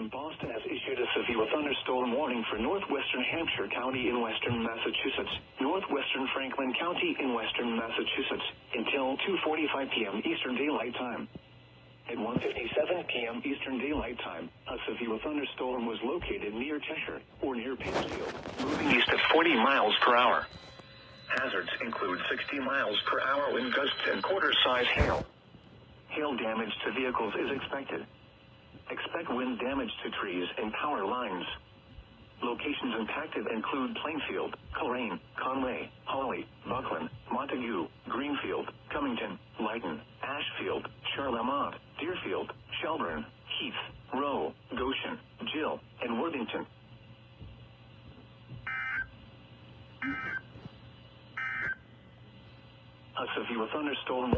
Boston has issued a severe thunderstorm warning for northwestern Hampshire County in western Massachusetts, northwestern Franklin County in western Massachusetts, until 2:45 p.m. Eastern Daylight Time. At 1:57 p.m. Eastern Daylight Time, a severe thunderstorm was located near Cheshire, or near Pittsfield, moving east at 40 miles per hour. Hazards include 60 miles per hour wind gusts and quarter-size hail. Hail damage to vehicles is expected. Expect wind damage to trees and power lines. Locations impacted include Plainfield, Coleraine, Conway, Hawley, Buckland, Montague, Greenfield, Cummington, Lytton, Ashfield, Charlemont, Deerfield, Shelburne, Heath, Rowe, Goshen, Gill, and Worthington. A severe thunderstorm